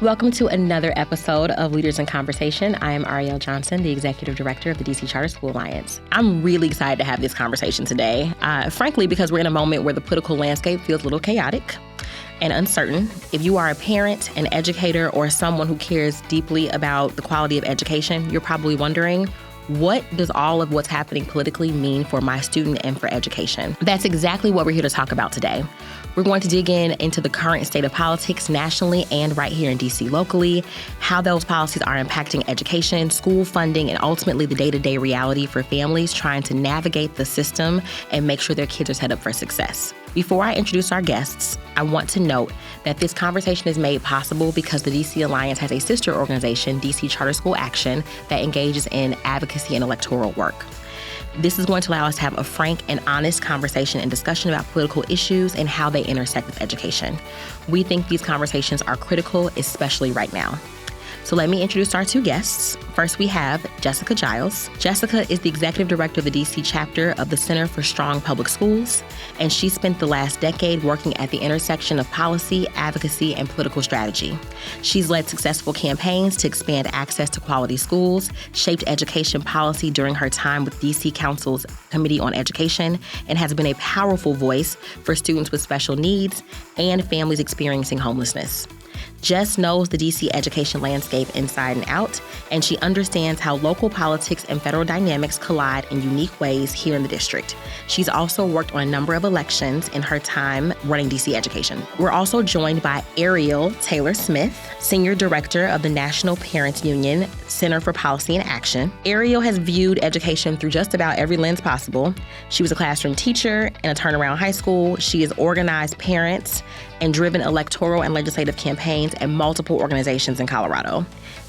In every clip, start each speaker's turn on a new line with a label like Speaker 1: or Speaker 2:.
Speaker 1: Welcome to another episode of Leaders in Conversation. I am Ariel Johnson, the Executive Director of the DC Charter School Alliance. I'm really excited to have this conversation today, frankly, because we're in a moment where the political landscape feels a little chaotic and uncertain. If you are a parent, an educator, or someone who cares deeply about the quality of education, you're probably wondering, what does all of what's happening politically mean for my student and for education? That's exactly what we're here to talk about today. We're going to dig into the current state of politics nationally and right here in DC locally, how those policies are impacting education, school funding, and ultimately the day-to-day reality for families trying to navigate the system and make sure their kids are set up for success. Before I introduce our guests, I want to note that this conversation is made possible because the DC Alliance has a sister organization, DC Charter School Action, that engages in advocacy and electoral work. This is going to allow us to have a frank and honest conversation and discussion about political issues and how they intersect with education. We think these conversations are critical, especially right now. So let me introduce our two guests. First, we have Jessica Giles. Jessica is the Executive Director of the DC chapter of the Center for Strong Public Schools, and she spent the last decade working at the intersection of policy, advocacy, and political strategy. She's led successful campaigns to expand access to quality schools, shaped education policy during her time with DC Council's Committee on Education, and has been a powerful voice for students with special needs and families experiencing homelessness. Jess knows the DC education landscape inside and out, and she understands how local politics and federal dynamics collide in unique ways here in the district. She's also worked on a number of elections in her time running DC education. We're also joined by Ariel Taylor Smith, Senior Director of the National Parents Union Center for Policy and Action. Ariel has viewed education through just about every lens possible. She was a classroom teacher in a turnaround high school. She has organized parents and driven electoral and legislative campaigns at multiple organizations in Colorado.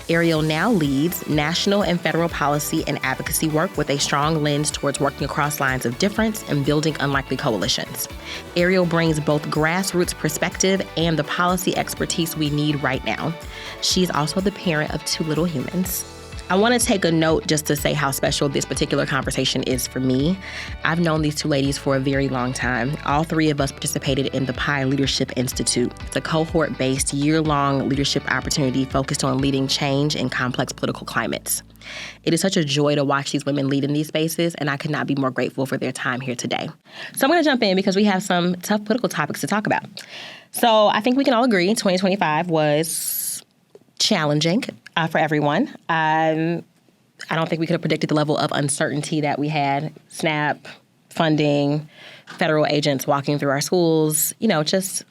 Speaker 1: Ariel now leads national and federal policy and advocacy work with a strong lens towards working across lines of difference and building unlikely coalitions. Ariel brings both grassroots perspective and the policy expertise we need right now. She's also the parent of two little humans. I want to take a note just to say how special this particular conversation is for me. I've known these two ladies for a very long time. All three of us participated in the PI Leadership Institute. It's a cohort-based, year-long leadership opportunity focused on leading change in complex political climates. It is such a joy to watch these women lead in these spaces, and I could not be more grateful for their time here today. So I'm going to jump in because we have some tough political topics to talk about. So I think we can all agree 2025 was challenging for everyone. I don't think we could have predicted the level of uncertainty that we had. SNAP, funding, federal agents walking through our schools, just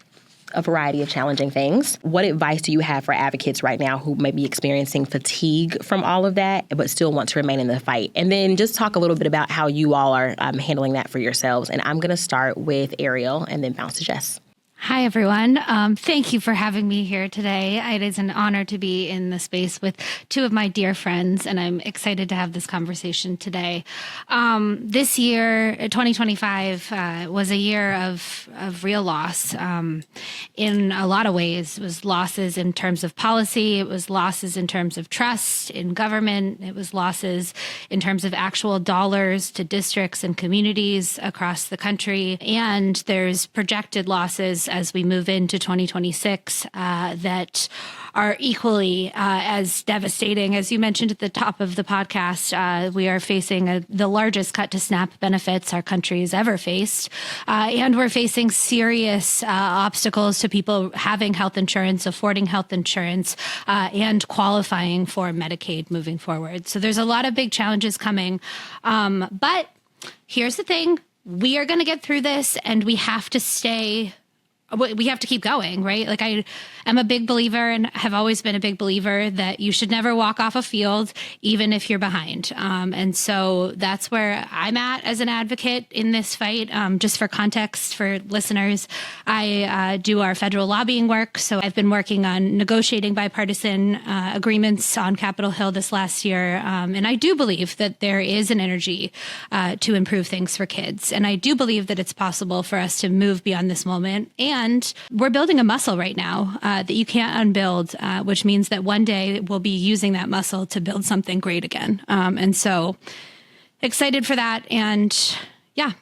Speaker 1: a variety of challenging things. What advice do you have for advocates right now who may be experiencing fatigue from all of that, but still want to remain in the fight? And then just talk a little bit about how you all are handling that for yourselves. And I'm going to start with Ariel and then bounce to Jess.
Speaker 2: Hi, everyone. Thank you for having me here today. It is an honor to be in the space with two of my dear friends, and I'm excited to have this conversation today. This year, 2025, was a year of real loss in a lot of ways. It was losses in terms of policy. It was losses in terms of trust in government. It was losses in terms of actual dollars to districts and communities across the country. And there's projected losses as we move into 2026 that are equally as devastating. As you mentioned at the top of the podcast, we are facing the largest cut to SNAP benefits our country has ever faced. And we're facing serious obstacles to people having health insurance, affording health insurance, and qualifying for Medicaid moving forward. So there's a lot of big challenges coming. But here's the thing. We are going to get through this, and we have to keep going, right? Like, I am a big believer and have always been a big believer that you should never walk off a field, even if you're behind. And so that's where I'm at as an advocate in this fight. Just for context for listeners, I do our federal lobbying work. So I've been working on negotiating bipartisan agreements on Capitol Hill this last year. And I do believe that there is an energy to improve things for kids. And I do believe that it's possible for us to move beyond this moment. And we're building a muscle right now that you can't unbuild, which means that one day we'll be using that muscle to build something great again. And so excited for that. And yeah,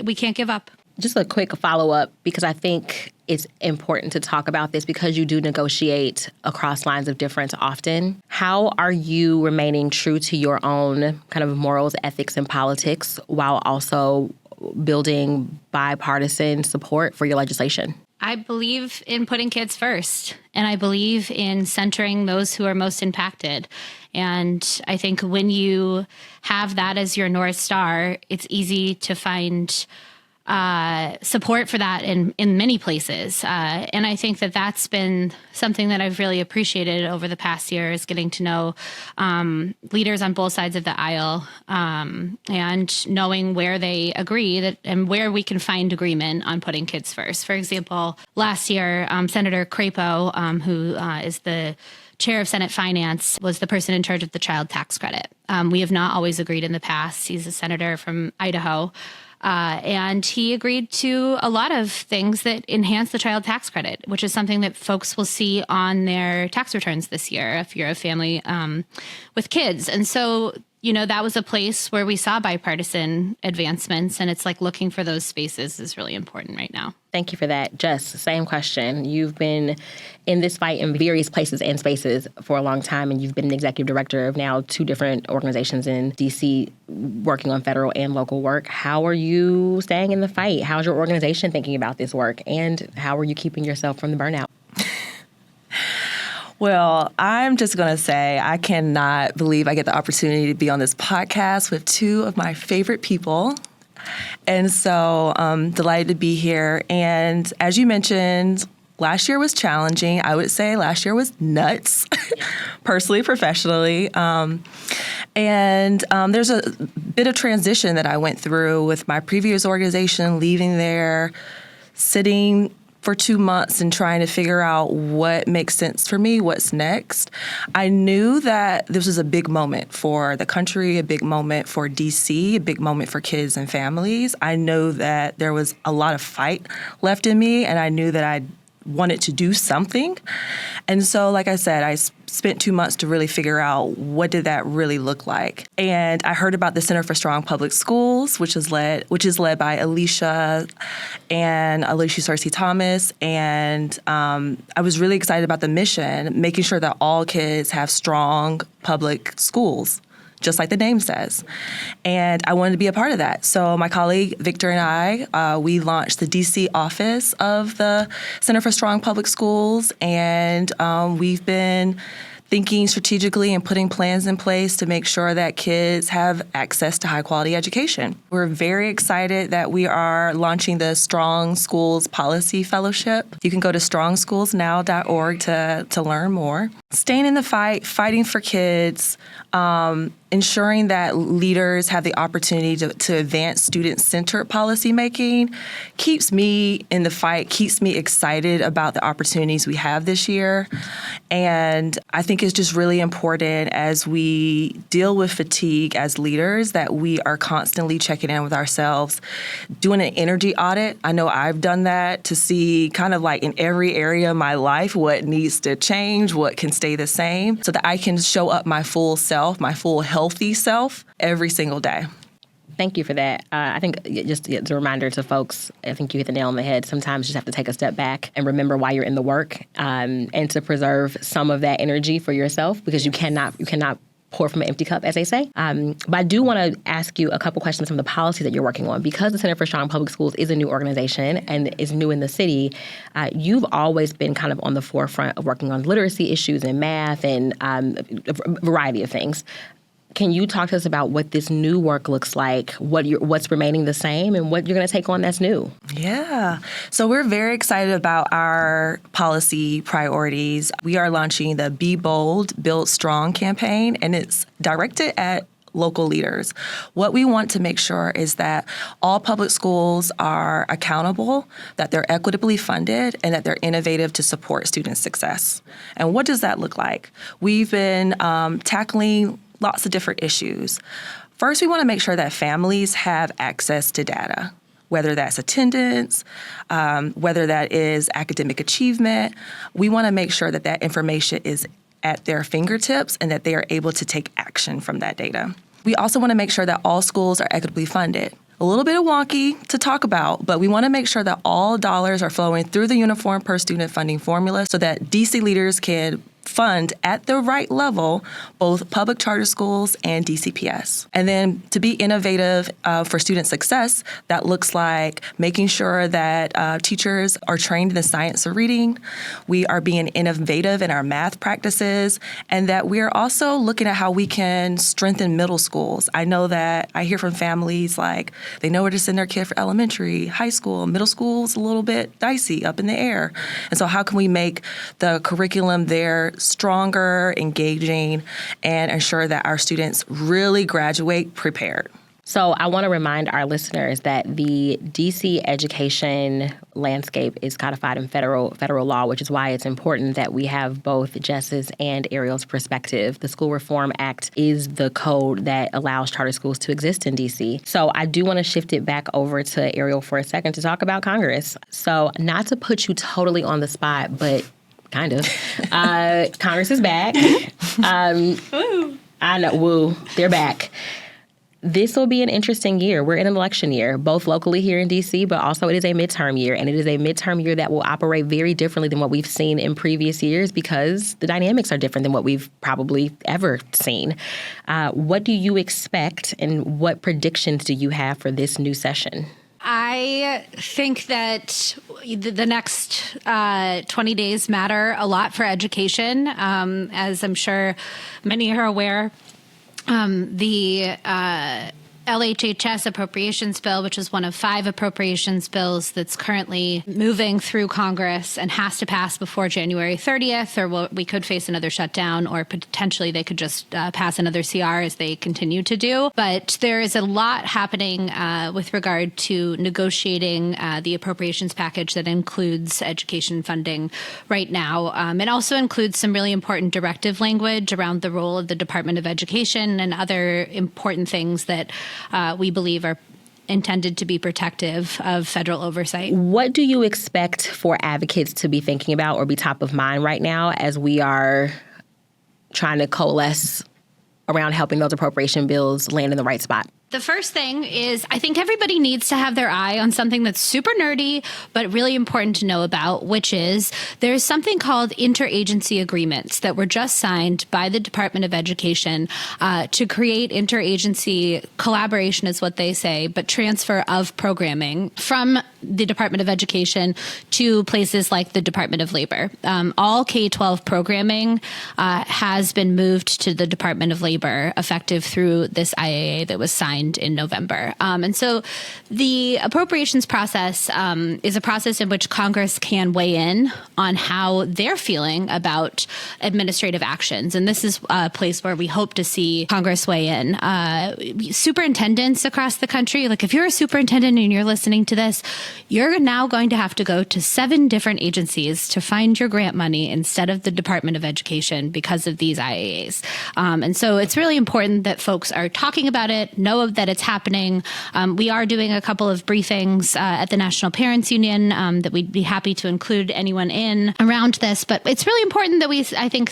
Speaker 2: we can't give up.
Speaker 1: Just a quick follow-up, because I think it's important to talk about this because you do negotiate across lines of difference often. How are you remaining true to your own kind of morals, ethics, and politics while also building bipartisan support for your legislation?
Speaker 2: I believe in putting kids first, and I believe in centering those who are most impacted. And I think when you have that as your North Star, it's easy to find support for that in many places. And I think that that's been something that I've really appreciated over the past year, is getting to know leaders on both sides of the aisle, and knowing where they agree and where we can find agreement on putting kids first. For example, last year, Senator Crapo, who is the chair of Senate Finance, was the person in charge of the child tax credit. We have not always agreed in the past. He's a senator from Idaho. And he agreed to a lot of things that enhance the child tax credit, which is something that folks will see on their tax returns this year if you're a family with kids. And so, that was a place where we saw bipartisan advancements, and it's like looking for those spaces is really important right now.
Speaker 1: Thank you for that. Jess, same question. You've been in this fight in various places and spaces for a long time, and you've been an executive director of now 2 different organizations in D.C. working on federal and local work. How are you staying in the fight? How's your organization thinking about this work? And how are you keeping yourself from the burnout?
Speaker 3: Well, I'm just going to say I cannot believe I get the opportunity to be on this podcast with 2 of my favorite people. And so I'm delighted to be here. And as you mentioned, last year was challenging. I would say last year was nuts, personally, professionally. And there's a bit of transition that I went through with my previous organization, leaving there, sitting for 2 months and trying to figure out what makes sense for me, what's next. I knew that this was a big moment for the country, a big moment for DC, a big moment for kids and families. I know that there was a lot of fight left in me, and I knew that I wanted to do something. And so, like I said, I spent 2 months to really figure out what did that really look like. And I heard about the Center for Strong Public Schools, which is led by Alicia Searcy Thomas. And I was really excited about the mission, making sure that all kids have strong public schools, just like the name says. And I wanted to be a part of that. So my colleague Victor and I, we launched the DC office of the Center for Strong Public Schools, and we've been thinking strategically and putting plans in place to make sure that kids have access to high-quality education. We're very excited that we are launching the Strong Schools Policy Fellowship. You can go to strongschoolsnow.org to learn more. Staying in the fight, fighting for kids, ensuring that leaders have the opportunity to advance student-centered policymaking keeps me in the fight, keeps me excited about the opportunities we have this year. And I think it's just really important as we deal with fatigue as leaders that we are constantly checking in with ourselves, doing an energy audit. I know I've done that to see kind of like in every area of my life what needs to change, what can stay the same, so that I can show up my full self, my full healthy self every single day.
Speaker 1: Thank you for that. I think just as a reminder to folks, I think you hit the nail on the head. Sometimes you just have to take a step back and remember why you're in the work, and to preserve some of that energy for yourself, because you cannot pour from an empty cup, as they say. But I do want to ask you a couple questions from the policy that you're working on. Because the Center for Strong Public Schools is a new organization and is new in the city, you've always been kind of on the forefront of working on literacy issues and math and a variety of things. Can you talk to us about what this new work looks like, what's remaining the same, and what you're going to take on that's new?
Speaker 3: Yeah. So we're very excited about our policy priorities. We are launching the Be Bold, Build Strong campaign, and it's directed at local leaders. What we want to make sure is that all public schools are accountable, that they're equitably funded, and that they're innovative to support student success. And what does that look like? We've been tackling lots of different issues. First, we want to make sure that families have access to data, whether that's attendance, whether that is academic achievement. We want to make sure that that information is at their fingertips and that they are able to take action from that data. We also want to make sure that all schools are equitably funded. a little bit wonky to talk about, but we want to make sure that all dollars are flowing through the Uniform Per Student Funding Formula so that DC leaders can fund at the right level both public charter schools and DCPS. And then to be innovative for student success, that looks like making sure that teachers are trained in the science of reading, we are being innovative in our math practices, and that we are also looking at how we can strengthen middle schools. I know that I hear from families like they know where to send their kid for elementary, high school, middle school's a little bit dicey, up in the air. And so how can we make the curriculum there stronger, engaging, and ensure that our students really graduate prepared?
Speaker 1: So I want to remind our listeners that the DC education landscape is codified in federal law, which is why it's important that we have both Jess's and Ariel's perspective. The School Reform Act is the code that allows charter schools to exist in DC. So I do want to shift it back over to Ariel for a second to talk about Congress. So not to put you totally on the spot, but kind of. Congress is back. I know, woo, they're back. This will be an interesting year. We're in an election year, both locally here in D.C., but also it is a midterm year, and it is a midterm year that will operate very differently than what we've seen in previous years because the dynamics are different than what we've probably ever seen. What do you expect, and what predictions do you have for this new session?
Speaker 2: I think that the next 20 days matter a lot for education. As I'm sure many are aware, the LHHS appropriations bill, which is one of 5 appropriations bills that's currently moving through Congress and has to pass before January 30th, or we could face another shutdown, or potentially they could just pass another CR as they continue to do. But there is a lot happening with regard to negotiating the appropriations package that includes education funding right now. It also includes some really important directive language around the role of the Department of Education and other important things that we believe are intended to be protective of federal oversight.
Speaker 1: What do you expect for advocates to be thinking about or be top of mind right now as we are trying to coalesce around helping those appropriation bills land in the right spot?
Speaker 2: The first thing is I think everybody needs to have their eye on something that's super nerdy, but really important to know about, which is there's something called interagency agreements that were just signed by the Department of Education to create interagency collaboration is what they say, but transfer of programming from the Department of Education to places like the Department of Labor. All K-12 programming has been moved to the Department of Labor effective through this IAA that was signed in November. And so the appropriations process is a process in which Congress can weigh in on how they're feeling about administrative actions. And this is a place where we hope to see Congress weigh in. Superintendents across the country, like if you're a superintendent and you're listening to this, you're now going to have to go to 7 different agencies to find your grant money instead of the Department of Education because of these IAAs. And so it's really important that folks are talking about it, know that it's happening. We are doing a couple of briefings at the National Parents Union that we'd be happy to include anyone in around this. But it's really important that we, I think,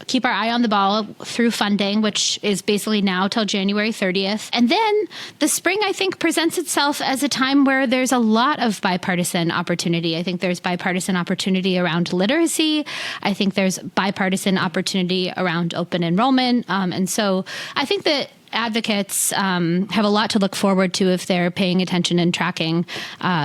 Speaker 2: keep our eye on the ball through funding, which is basically now till January 30th. And then the spring, I think, presents itself as a time where there's a lot of bipartisan opportunity. I think there's bipartisan opportunity around literacy. I think there's bipartisan opportunity around open enrollment. And so I think that advocates have a lot to look forward to if they're paying attention and tracking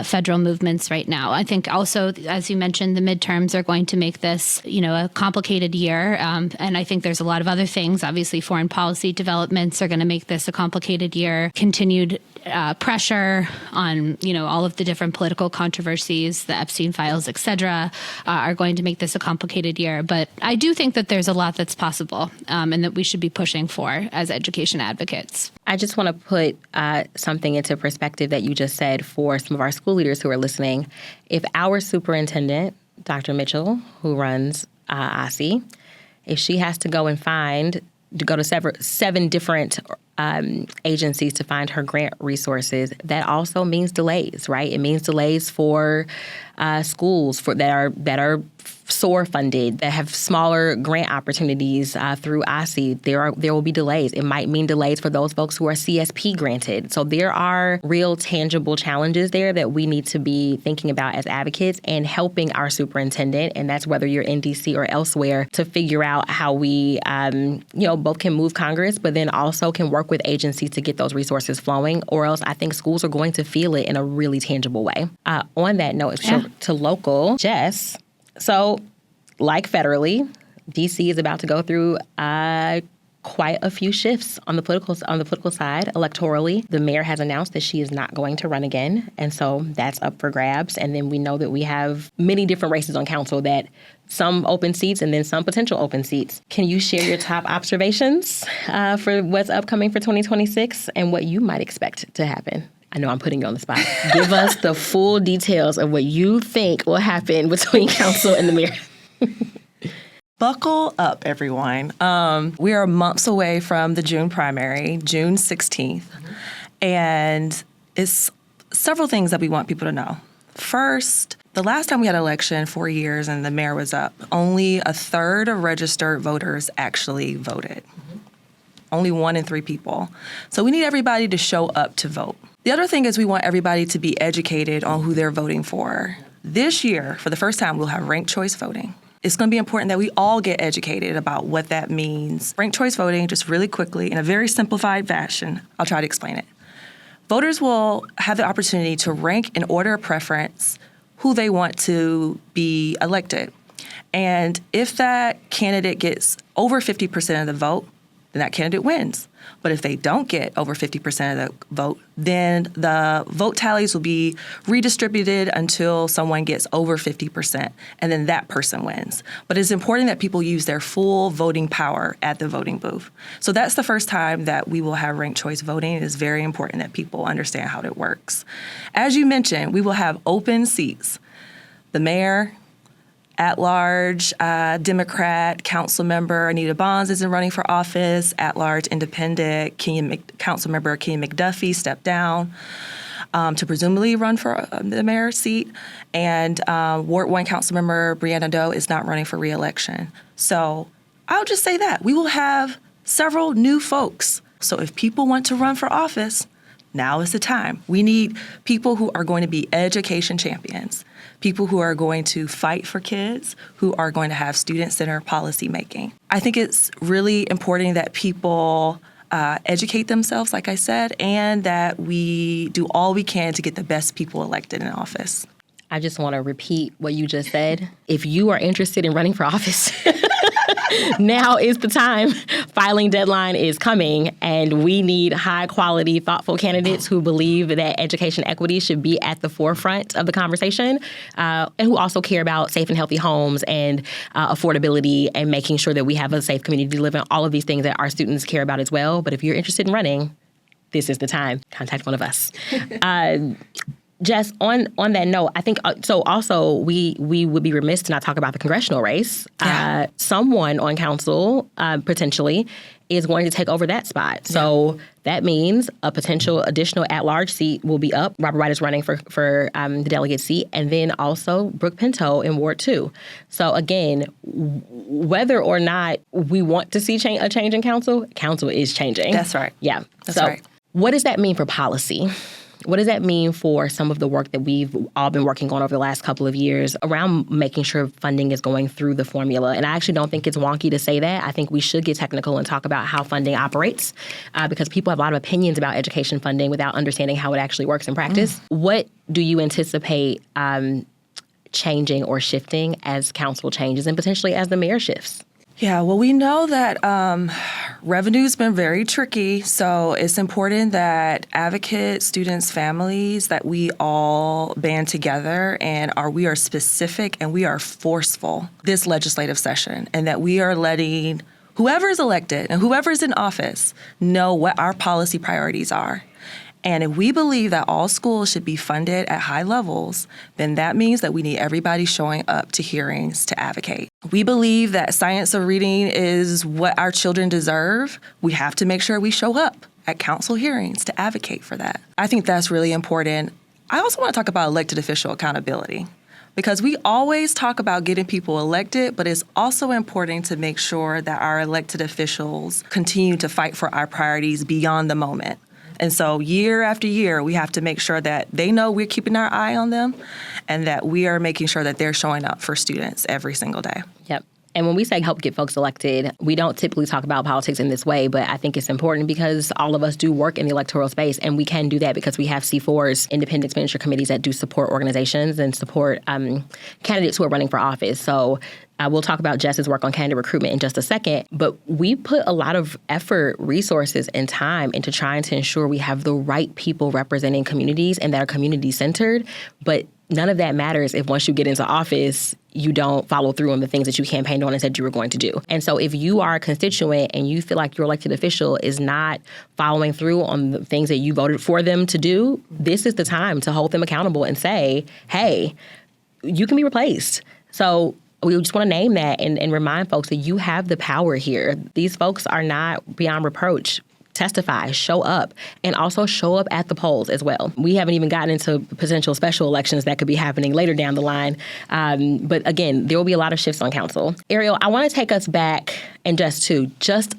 Speaker 2: federal movements right now. I think also, as you mentioned, the midterms are going to make this, a complicated year. And I think there's a lot of other things. Obviously, foreign policy developments are going to make this a complicated year. Continued pressure on, all of the different political controversies, the Epstein files, et cetera, are going to make this a complicated year. But I do think that there's a lot that's possible and that we should be pushing for as education advocates.
Speaker 1: I just want to put something into perspective that you just said for some of our school leaders who are listening. If our superintendent, Dr. Mitchell, who runs OSSI, if she has to go to 7 different agencies to find her grant resources, that also means delays, right? It means delays for schools that are SOAR funded, that have smaller grant opportunities through OSSI, there will be delays. It might mean delays for those folks who are CSP granted. So there are real tangible challenges there that we need to be thinking about as advocates and helping our superintendent, and that's whether you're in DC or elsewhere, to figure out how we both can move Congress, but then also can work with agencies to get those resources flowing, or else I think schools are going to feel it in a really tangible way. On that note, to local, Jess, so like federally, DC is about to go through quite a few shifts on the political side electorally. The mayor has announced that she is not going to run again, and so that's up for grabs. And then we know that we have many different races on council, that some open seats and then some potential open seats. Can you share your top observations for what's upcoming for 2026 and what you might expect to happen? I know I'm putting you on the spot. Give us the full details of what you think will happen between council and the mayor.
Speaker 3: Buckle up, everyone. We are months away from the June primary, June 16th. And it's several things that we want people to know. First, the last time we had an election, 4 years, and the mayor was up, only a third of registered voters actually voted. Only 1 in 3 people. So we need everybody to show up to vote. The other thing is we want everybody to be educated on who they're voting for. This year, for the first time, we'll have ranked choice voting. It's going to be important that we all get educated about what that means. Ranked choice voting, just really quickly, in a very simplified fashion, I'll try to explain it. Voters will have the opportunity to rank in order of preference who they want to be elected. And if that candidate gets over 50% of the vote, then that candidate wins. But if they don't get over 50% of the vote, then the vote tallies will be redistributed until someone gets over 50%, and then that person wins. But it's important that people use their full voting power at the voting booth. So that's the first time that we will have ranked choice voting. It is very important that people understand how it works. As you mentioned, we will have open seats. The mayor, at-large Democrat council member Anita Bonds isn't running for office. At-large independent council member Kenny McDuffie stepped down to presumably run for the mayor's seat. And Ward 1 council member Brianna Doe is not running for re-election. So I'll just say that. We will have several new folks. So if people want to run for office, now is the time. We need people who are going to be education champions, people who are going to fight for kids, who are going to have student-centered policy making. I think it's really important that people educate themselves, like I said, and that we do all we can to get the best people elected in office.
Speaker 1: I just want to repeat what you just said. If you are interested in running for office, now is the time. Filing deadline is coming, and we need high-quality, thoughtful candidates who believe that education equity should be at the forefront of the conversation, and who also care about safe and healthy homes and affordability and making sure that we have a safe community to live in, all of these things that our students care about as well. But if you're interested in running, this is the time. Contact one of us. Jess, on that note, I think so. Also, we would be remiss to not talk about the congressional race. Yeah. Someone on council potentially is going to take over that spot. Yeah. So that means a potential additional at-large seat will be up. Robert White is running for the delegate seat, and then also Brooke Pinto in Ward 2. So again, whether or not we want to see a change in council is changing.
Speaker 3: That's right.
Speaker 1: Yeah.
Speaker 3: That's right.
Speaker 1: What does that mean for policy? What does that mean for some of the work that we've all been working on over the last couple of years around making sure funding is going through the formula? And I actually don't think it's wonky to say that. I think we should get technical and talk about how funding operates because people have a lot of opinions about education funding without understanding how it actually works in practice. What do you anticipate changing or shifting as council changes and potentially as the mayor shifts?
Speaker 3: Yeah, well, we know that revenue's been very tricky, so it's important that advocates, students, families, that we all band together and we are specific and we are forceful this legislative session, and that we are letting whoever's elected and whoever's in office know what our policy priorities are. And if we believe that all schools should be funded at high levels, then that means that we need everybody showing up to hearings to advocate. We believe that science of reading is what our children deserve. We have to make sure we show up at council hearings to advocate for that. I think that's really important. I also want to talk about elected official accountability, because we always talk about getting people elected, but it's also important to make sure that our elected officials continue to fight for our priorities beyond the moment. And so year after year, we have to make sure that they know we're keeping our eye on them and that we are making sure that they're showing up for students every single day.
Speaker 1: Yep. And when we say help get folks elected, we don't typically talk about politics in this way, but I think it's important because all of us do work in the electoral space, and we can do that because we have C4s, independent expenditure committees that do support organizations and support candidates who are running for office. So we'll talk about Jess's work on candidate recruitment in just a second, but we put a lot of effort, resources, and time into trying to ensure we have the right people representing communities and that are community-centered, but none of that matters if once you get into office, you don't follow through on the things that you campaigned on and said you were going to do. And so if you are a constituent and you feel like your elected official is not following through on the things that you voted for them to do, this is the time to hold them accountable and say, hey, you can be replaced. So we just want to name that and remind folks that you have the power here. These folks are not beyond reproach. Testify, show up, and also show up at the polls as well. We haven't even gotten into potential special elections that could be happening later down the line. But again, there will be a lot of shifts on council. Ariel, I want to take us back and just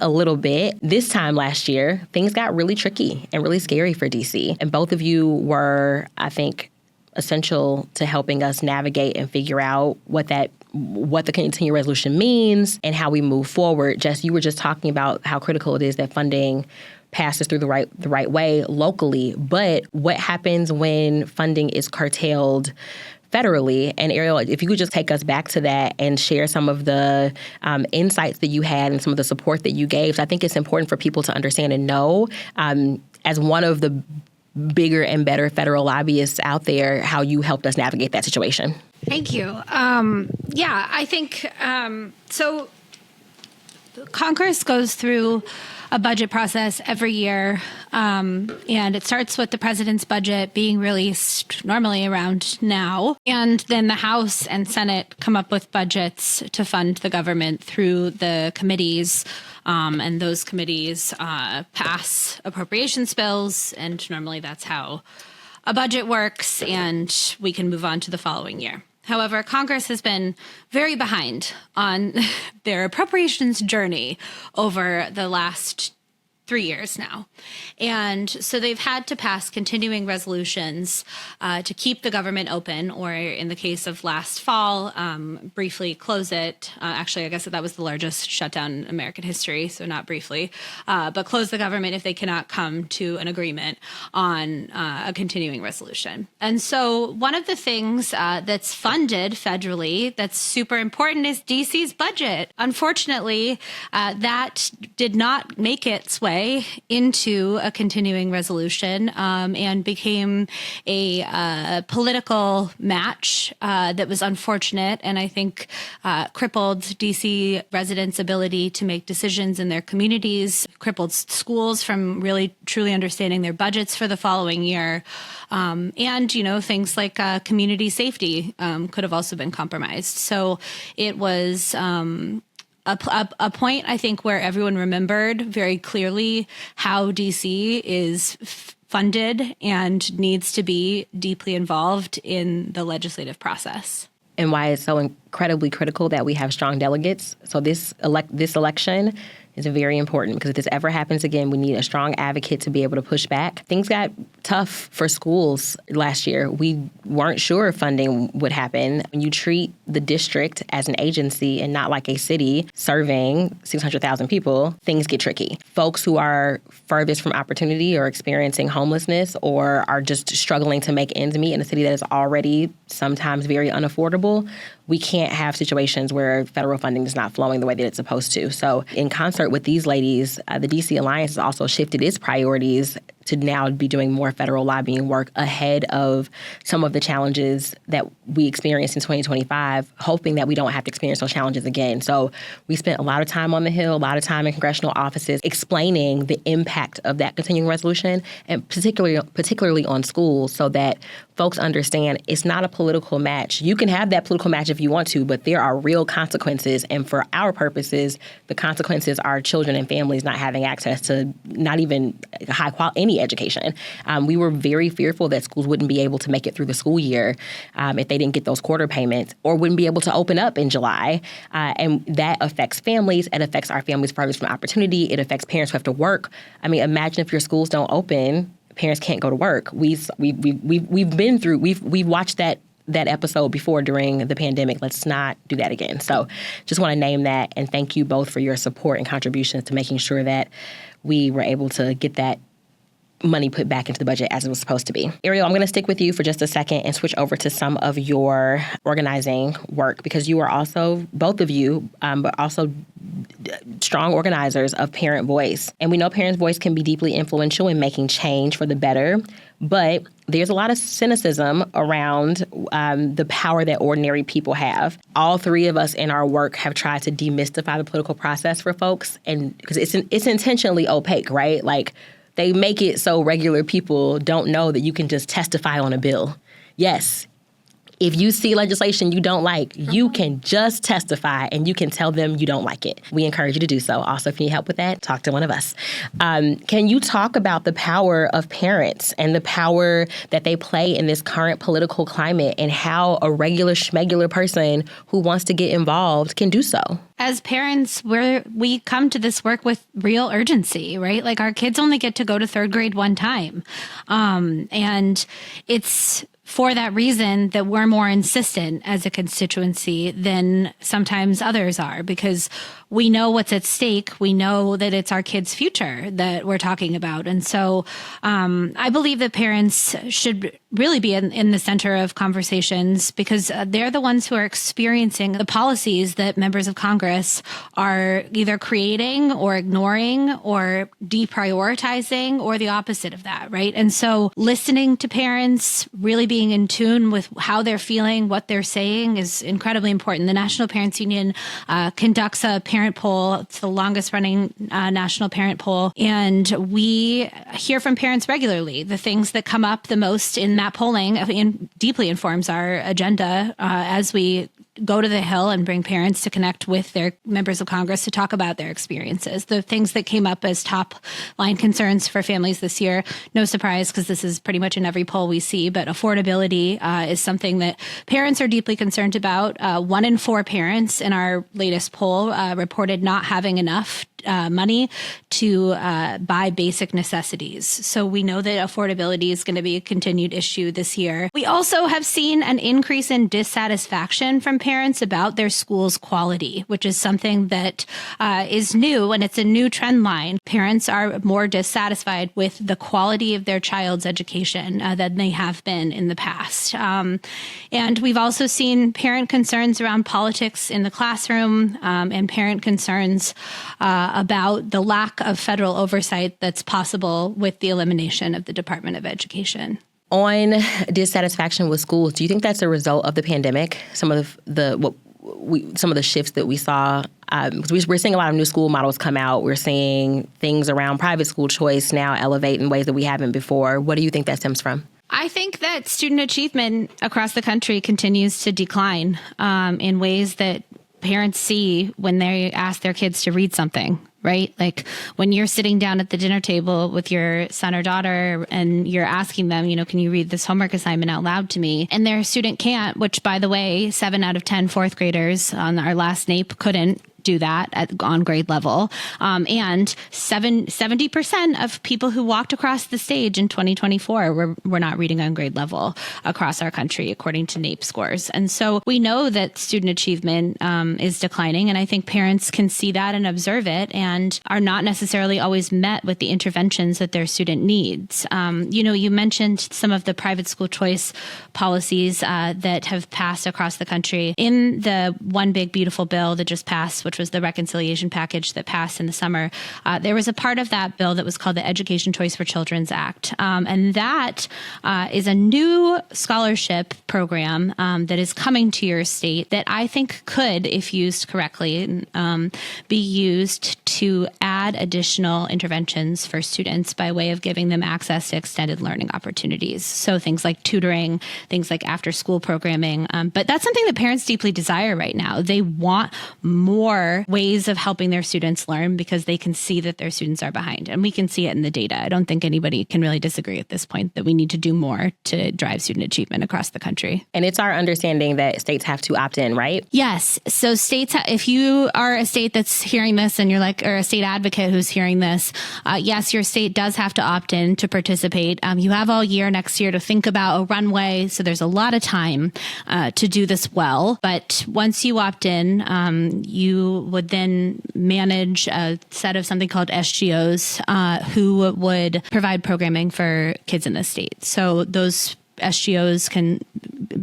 Speaker 1: a little bit. This time last year, things got really tricky and really scary for DC. And both of you were, I think, essential to helping us navigate and figure out what the continuing resolution means and how we move forward. Jess, you were just talking about how critical it is that funding passes through the right way locally. But what happens when funding is curtailed federally? And Ariel, if you could just take us back to that and share some of the insights that you had and some of the support that you gave. So I think it's important for people to understand and know, as one of the bigger and better federal lobbyists out there, how you helped us navigate that situation.
Speaker 2: Thank you. I think so. Congress goes through a budget process every year, and it starts with the president's budget being released normally around now. And then the House and Senate come up with budgets to fund the government through the committees. And those committees pass appropriations bills, and normally that's how a budget works, and we can move on to the following year. However, Congress has been very behind on their appropriations journey over the last 3 years now. And so they've had to pass continuing resolutions to keep the government open, or in the case of last fall, briefly close it. Actually, I guess that was the largest shutdown in American history, so not briefly, but close the government if they cannot come to an agreement on a continuing resolution. And so one of the things that's funded federally that's super important is DC's budget. Unfortunately, that did not make its way into a continuing resolution and became a political match that was unfortunate, and I think crippled DC residents' ability to make decisions in their communities, crippled schools from really truly understanding their budgets for the following year. And, things like community safety could have also been compromised. So it was a point, I think, where everyone remembered very clearly how DC is funded and needs to be deeply involved in the legislative process.
Speaker 1: And why it's so incredibly critical that we have strong delegates. So this election is very important, because if this ever happens again, we need a strong advocate to be able to push back. Things got tough for schools last year. We weren't sure if funding would happen. When you treat the district as an agency and not like a city serving 600,000 people, things get tricky. Folks who are furthest from opportunity or experiencing homelessness or are just struggling to make ends meet in a city that is already sometimes very unaffordable, we can't have situations where federal funding is not flowing the way that it's supposed to. So in concert with these ladies, the DC Alliance has also shifted its priorities to now be doing more federal lobbying work ahead of some of the challenges that we experienced in 2025, hoping that we don't have to experience those challenges again. So we spent a lot of time on the Hill, a lot of time in congressional offices explaining the impact of that continuing resolution, and particularly on schools, so that folks understand it's not a political match. You can have that political match if you want to, but there are real consequences. And for our purposes, the consequences are children and families not having access to not even high quality, any education. We were very fearful that schools wouldn't be able to make it through the school year if they didn't get those quarter payments, or wouldn't be able to open up in July. And that affects families. It affects our families farthest from opportunity. It affects parents who have to work. I mean, imagine if your schools don't open, parents can't go to work. We've watched that episode before during the pandemic. Let's not do that again. So just want to name that, and thank you both for your support and contributions to making sure that we were able to get that money put back into the budget as it was supposed to be. Ariel, I'm going to stick with you for just a second and switch over to some of your organizing work, because you are also, both of you, but also strong organizers of Parent Voice. And we know Parent Voice can be deeply influential in making change for the better, but there's a lot of cynicism around the power that ordinary people have. All three of us in our work have tried to demystify the political process for folks, and because it's intentionally opaque, right? Like, they make it so regular people don't know that you can just testify on a bill. Yes, if you see legislation you don't like, you can just testify and you can tell them you don't like it. We encourage you to do so. Also, if you need help with that, talk to one of us. Can you talk about the power of parents and the power that they play in this current political climate, and how a regular schmegular person who wants to get involved can do so?
Speaker 2: As parents, we come to this work with real urgency, right? Like, our kids only get to go to third grade one time. And it's for that reason that we're more insistent as a constituency than sometimes others are, because we know what's at stake. We know that it's our kids' future that we're talking about. And so I believe that parents should really be in the center of conversations, because they're the ones who are experiencing the policies that members of Congress are either creating or ignoring or deprioritizing, or the opposite of that, right? And so listening to parents, really being in tune with how they're feeling, what they're saying, is incredibly important. The National Parents Union conducts a parent poll. It's the longest running national parent poll. And we hear from parents regularly. The things that come up the most in that polling deeply informs our agenda as we go to the Hill and bring parents to connect with their members of Congress to talk about their experiences. The things that came up as top line concerns for families this year, no surprise, because this is pretty much in every poll we see, but affordability is something that parents are deeply concerned about. 1 in 4 parents in our latest poll reported not having enough money to buy basic necessities. So we know that affordability is going to be a continued issue this year. We also have seen an increase in dissatisfaction from parents about their school's quality, which is something that is new, and it's a new trend line. Parents are more dissatisfied with the quality of their child's education than they have been in the past. And we've also seen parent concerns around politics in the classroom, and parent concerns about the lack of federal oversight that's possible with the elimination of the Department of Education.
Speaker 1: On dissatisfaction with schools, do you think that's a result of the pandemic? Some of the shifts that we saw, because we're seeing a lot of new school models come out. We're seeing things around private school choice now elevate in ways that we haven't before. What do you think that stems from?
Speaker 2: I think that student achievement across the country continues to decline in ways that parents see when they ask their kids to read something, right? Like, when you're sitting down at the dinner table with your son or daughter and you're asking them, can you read this homework assignment out loud to me? And their student can't, which, by the way, 7 out of 10 fourth graders on our last NAEP couldn't do that on grade level. And 70% of people who walked across the stage in 2024 were not reading on grade level across our country, according to NAEP scores. And so we know that student achievement is declining. And I think parents can see that and observe it, and are not necessarily always met with the interventions that their student needs. You mentioned some of the private school choice policies that have passed across the country. In the One Big Beautiful Bill that just passed, which which was the reconciliation package that passed in the summer, there was a part of that bill that was called the Education Choice for Children's Act. And that is a new scholarship program that is coming to your state that I think could, if used correctly, be used to add additional interventions for students by way of giving them access to extended learning opportunities. So things like tutoring, things like after-school programming. But that's something that parents deeply desire right now. They want more ways of helping their students learn because they can see that their students are behind. And we can see it in the data. I don't think anybody can really disagree at this point that we need to do more to drive student achievement across the country.
Speaker 1: And it's our understanding that states have to opt in, right?
Speaker 2: Yes. So states, if you are a state that's hearing this and you're like, or a state advocate who's hearing this, yes, your state does have to opt in to participate. You have all year next year to think about a runway. So there's a lot of time to do this well. But once you opt in, you would then manage a set of something called SGOs who would provide programming for kids in the state. So those SGOs can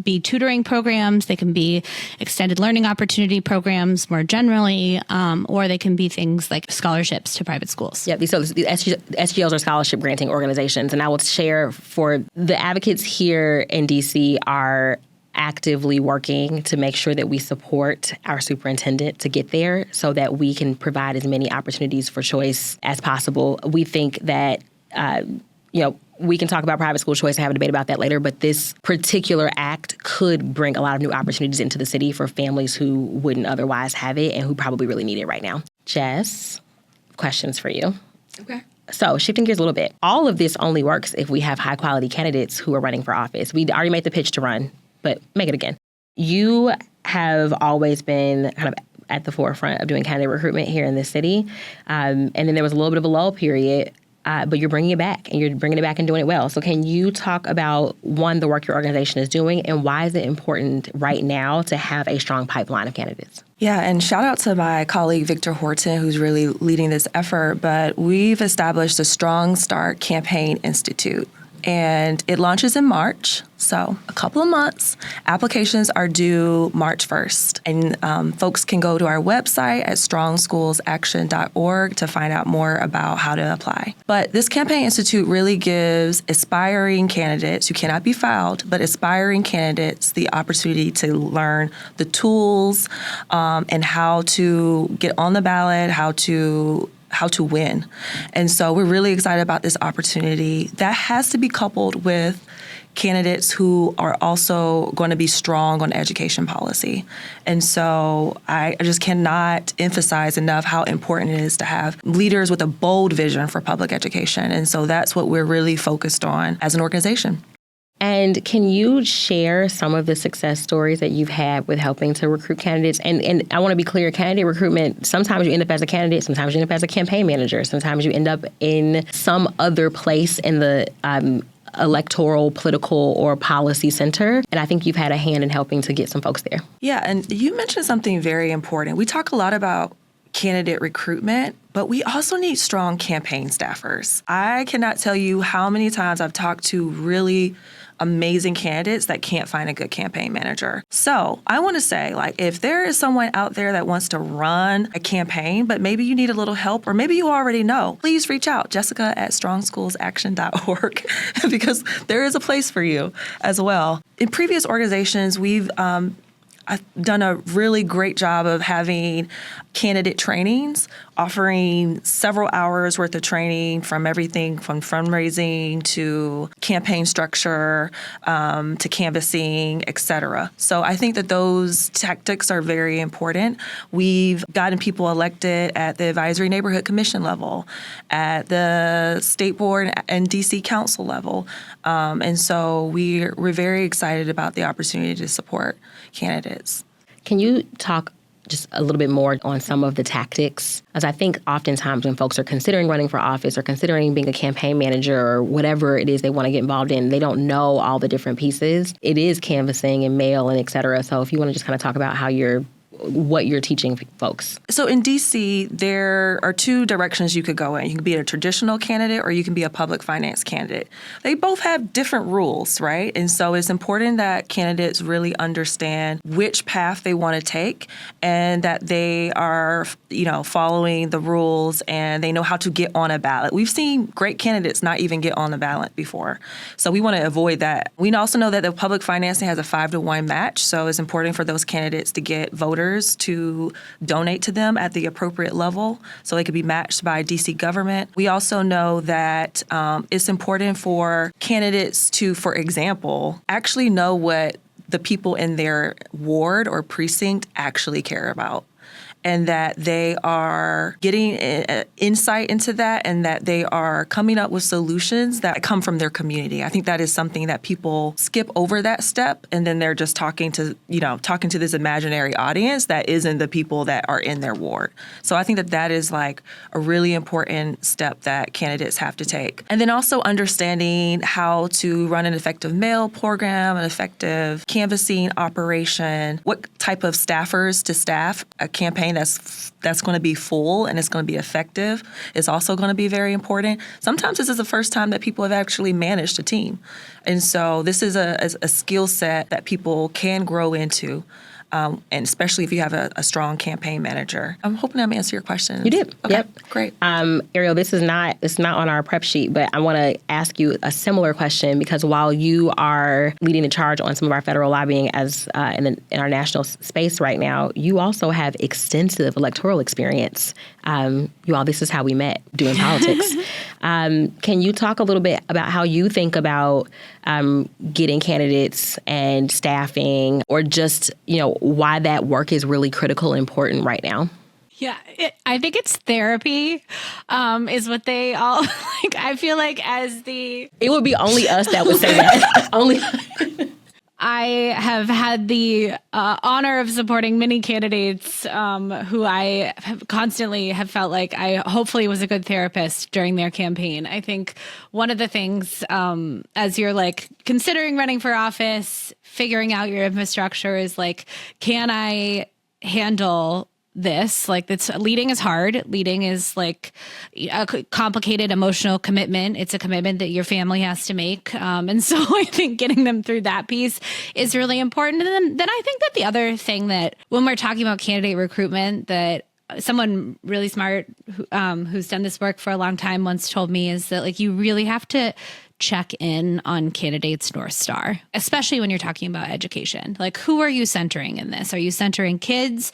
Speaker 2: be tutoring programs, they can be extended learning opportunity programs more generally, or they can be things like scholarships to private schools.
Speaker 1: Yeah, so the SGOs are scholarship granting organizations. And I will share for the advocates here in D.C. are actively working to make sure that we support our superintendent to get there so that we can provide as many opportunities for choice as possible. We think that, we can talk about private school choice and have a debate about that later, but this particular act could bring a lot of new opportunities into the city for families who wouldn't otherwise have it and who probably really need it right now. Jess, questions for you.
Speaker 3: Okay.
Speaker 1: So shifting gears a little bit, all of this only works if we have high quality candidates who are running for office. We already made the pitch to run, but make it again. You have always been kind of at the forefront of doing candidate recruitment here in this city. And then there was a little bit of a lull period. But you're bringing it back, and you're bringing it back and doing it well. So can you talk about, one, the work your organization is doing, and why is it important right now to have a strong pipeline of candidates?
Speaker 3: Yeah, and shout out to my colleague, Victor Horton, who's really leading this effort. But we've established the Strong Start Campaign Institute, and it launches in March, so a couple of months. Applications are due March 1st, and folks can go to our website at strongschoolsaction.org to find out more about how to apply. But this Campaign Institute really gives aspiring candidates who cannot be filed, but aspiring candidates the opportunity to learn the tools and how to get on the ballot, how to win. And so we're really excited about this opportunity. That has to be coupled with candidates who are also going to be strong on education policy. And so I just cannot emphasize enough how important it is to have leaders with a bold vision for public education. And so that's what we're really focused on as an organization.
Speaker 1: And can you share some of the success stories that you've had with helping to recruit candidates? And I want to be clear, candidate recruitment, sometimes you end up as a candidate, sometimes you end up as a campaign manager, sometimes you end up in some other place in the electoral, political, or policy center. And I think you've had a hand in helping to get some folks there.
Speaker 3: Yeah, and you mentioned something very important. We talk a lot about candidate recruitment, but we also need strong campaign staffers. I cannot tell you how many times I've talked to really amazing candidates that can't find a good campaign manager. So I want to say, if there is someone out there that wants to run a campaign, but maybe you need a little help, or maybe you already know, please reach out, Jessica at strongschoolsaction.org, because there is a place for you as well. In previous organizations, I've done a really great job of having candidate trainings, offering several hours worth of training from everything from fundraising to campaign structure to canvassing, et cetera. So I think that those tactics are very important. We've gotten people elected at the Advisory Neighborhood Commission level, at the State Board and DC Council level. And so we're very excited about the opportunity to support candidates.
Speaker 1: Can you talk just a little bit more on some of the tactics? As I think oftentimes when folks are considering running for office or considering being a campaign manager or whatever it is they want to get involved in, they don't know all the different pieces. It is canvassing and mail and et cetera. So if you want to just kind of talk about how you're what you're teaching folks?
Speaker 3: So in DC, there are two directions you could go in. You can be a traditional candidate or you can be a public finance candidate. They both have different rules, right? And so it's important that candidates really understand which path they want to take and that they are, following the rules and they know how to get on a ballot. We've seen great candidates not even get on the ballot before. So we want to avoid that. We also know that the public financing has a 5-to-1 match. So it's important for those candidates to get voters to donate to them at the appropriate level so they could be matched by DC government. We also know that it's important for candidates to, for example, actually know what the people in their ward or precinct actually care about, and that they are getting insight into that and that they are coming up with solutions that come from their community. I think that is something that people skip over that step, and then they're just talking to this imaginary audience that isn't the people that are in their ward. So I think that is like a really important step that candidates have to take. And then also understanding how to run an effective mail program, an effective canvassing operation, what type of staffers to staff a campaign that's going to be full and it's going to be effective is also going to be very important. Sometimes this is the first time that people have actually managed a team. And so this is a skill set that people can grow into. And especially if you have a strong campaign manager. I'm hoping I'm answering your question.
Speaker 1: You did.
Speaker 3: Okay,
Speaker 1: Yep.
Speaker 3: Great.
Speaker 1: Ariel, it's not on our prep sheet, but I want to ask you a similar question because while you are leading the charge on some of our federal lobbying as in our national space right now, you also have extensive electoral experience. This is how we met doing politics. Can you talk a little bit about how you think about getting candidates and staffing, or just, why that work is really critical and important right now?
Speaker 2: Yeah, I think it's therapy is what they all like. I feel like it
Speaker 1: would be only us that would say that. Only.
Speaker 2: I have had the honor of supporting many candidates who I have constantly have felt like I hopefully was a good therapist during their campaign. I think one of the things as you're like considering running for office, figuring out your infrastructure is like, can I handle this? Like, leading is hard. Leading is like a complicated emotional commitment. It's a commitment that your family has to make. And so I think getting them through that piece is really important. And then I think that the other thing that when we're talking about candidate recruitment, that someone really smart who's done this work for a long time once told me is that like you really have to check in on candidates' North Star, especially when you're talking about education. Like, who are you centering in this? Are you centering kids?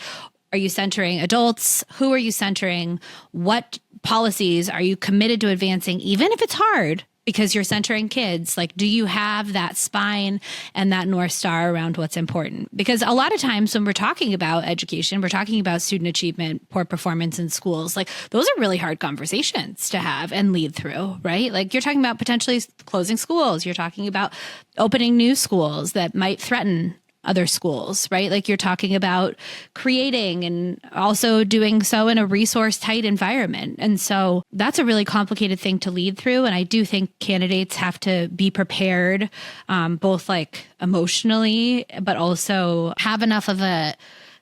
Speaker 2: Are you centering adults? Who are you centering? What policies are you committed to advancing, even if it's hard because you're centering kids? Like, do you have that spine and that North Star around what's important? Because a lot of times when we're talking about education, we're talking about student achievement, poor performance in schools. Like, those are really hard conversations to have and lead through, right? Like, you're talking about potentially closing schools. You're talking about opening new schools that might threaten other schools, right? Like, you're talking about creating and also doing so in a resource tight environment. And so that's a really complicated thing to lead through. And I do think candidates have to be prepared, both like emotionally, but also have enough of a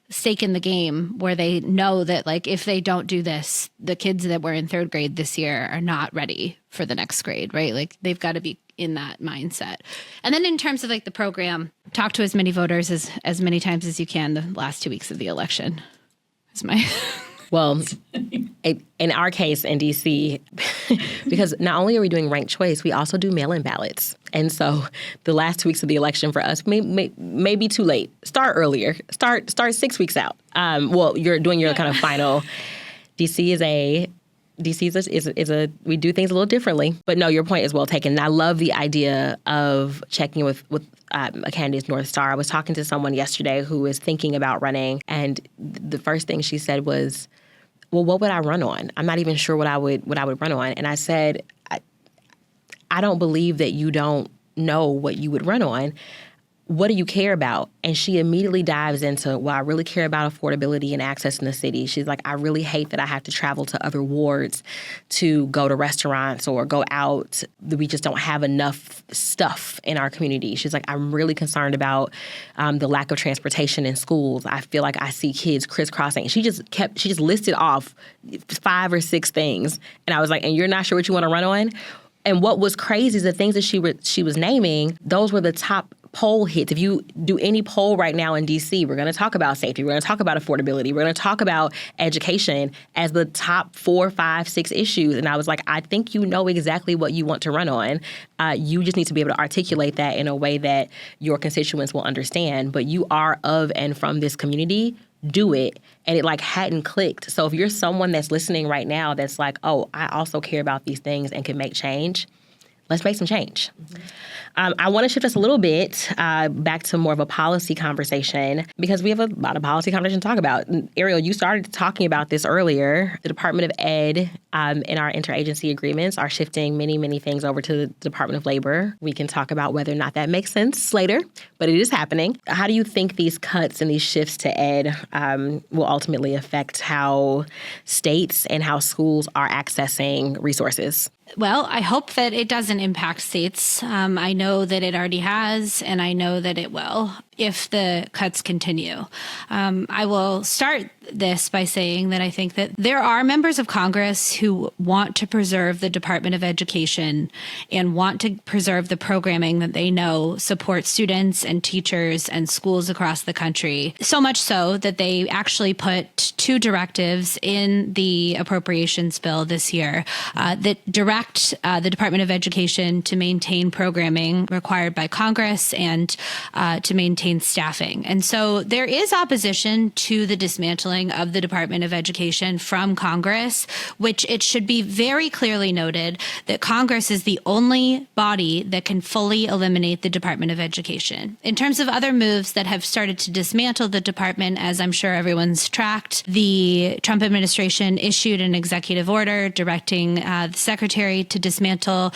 Speaker 2: stake in the game where they know that like, if they don't do this, the kids that were in third grade this year are not ready for the next grade, right? Like, they've got to be in that mindset. And then in terms of like the program, talk to as many voters as many times as you can the last 2 weeks of the election is my...
Speaker 1: Well, in our case in DC, because not only are we doing ranked choice, we also do mail-in ballots. And so the last 2 weeks of the election for us may be too late. Start earlier. Start 6 weeks out. Well, you're doing your kind of final. DC is we do things a little differently. But no, your point is well taken. And I love the idea of checking with a candidate's North Star. I was talking to someone yesterday who is thinking about running, and the first thing she said was, well, what would I run on? I'm not even sure what I would run on. And I said, I don't believe that you don't know what you would run on. what do you care about? And she immediately dives into, well, I really care about affordability and access in the city. She's like, I really hate that I have to travel to other wards to go to restaurants or go out. We just don't have enough stuff in our community. She's like, I'm really concerned about the lack of transportation in schools. I feel like I see kids crisscrossing. She just listed off 5 or 6 things. And I was like, and you're not sure what you want to run on? And what was crazy is the things that she was naming, those were the top poll hits. If you do any poll right now in D.C., we're going to talk about safety. We're going to talk about affordability. We're going to talk about education as the top 4, 5, 6 issues. And I was like, I think you know exactly what you want to run on. You just need to be able to articulate that in a way that your constituents will understand. But you are of and from this community. Do it. And it hadn't clicked. So if you're someone that's listening right now that's like, oh, I also care about these things and can make change, let's make some change. Mm-hmm. I want to shift us a little bit back to more of a policy conversation because we have a lot of policy conversation to talk about. Ariel, you started talking about this earlier. The Department of Ed in our interagency agreements are shifting many, many things over to the Department of Labor. We can talk about whether or not that makes sense later, but it is happening. How do you think these cuts and these shifts to ed will ultimately affect how states and how schools are accessing resources?
Speaker 2: Well, I hope that it doesn't impact states. I know that it already has, and I know that it will if the cuts continue. I will start this by saying that I think that there are members of Congress who want to preserve the Department of Education and want to preserve the programming that they know supports students and teachers and schools across the country. So much so that they actually put 2 directives in the appropriations bill this year that direct the Department of Education to maintain programming required by Congress and to maintain staffing. And so there is opposition to the dismantling of the Department of Education from Congress, which it should be very clearly noted that Congress is the only body that can fully eliminate the Department of Education. In terms of other moves that have started to dismantle the department, as I'm sure everyone's tracked, the Trump administration issued an executive order directing the secretary to dismantle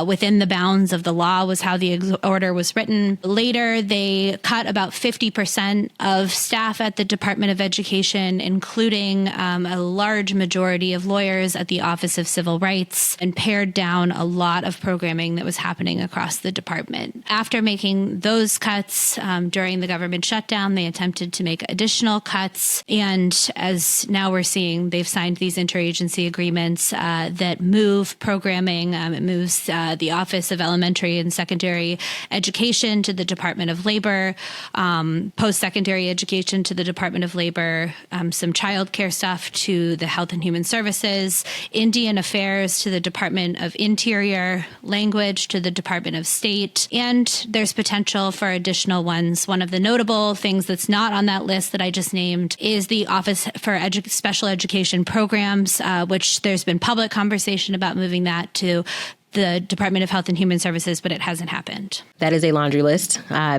Speaker 2: within the bounds of the law was how the order was written. Later, they cut about 50% of staff at the Department of Education, including a large majority of lawyers at the Office of Civil Rights, and pared down a lot of programming that was happening across the department. After making those cuts during the government shutdown, they attempted to make additional cuts. And as now we're seeing, they've signed these interagency agreements that move programming. It moves the Office of Elementary and Secondary Education to the Department of Labor, post-secondary education to the Department of Labor, some child care stuff to the Health and Human Services, Indian Affairs to the Department of Interior, Language to the Department of State, and there's potential for additional ones. One of the notable things that's not on that list that I just named is the Office for Special Education Programs, which there's been public conversation about moving that to the Department of Health and Human Services, but it hasn't happened.
Speaker 1: That is a laundry list. I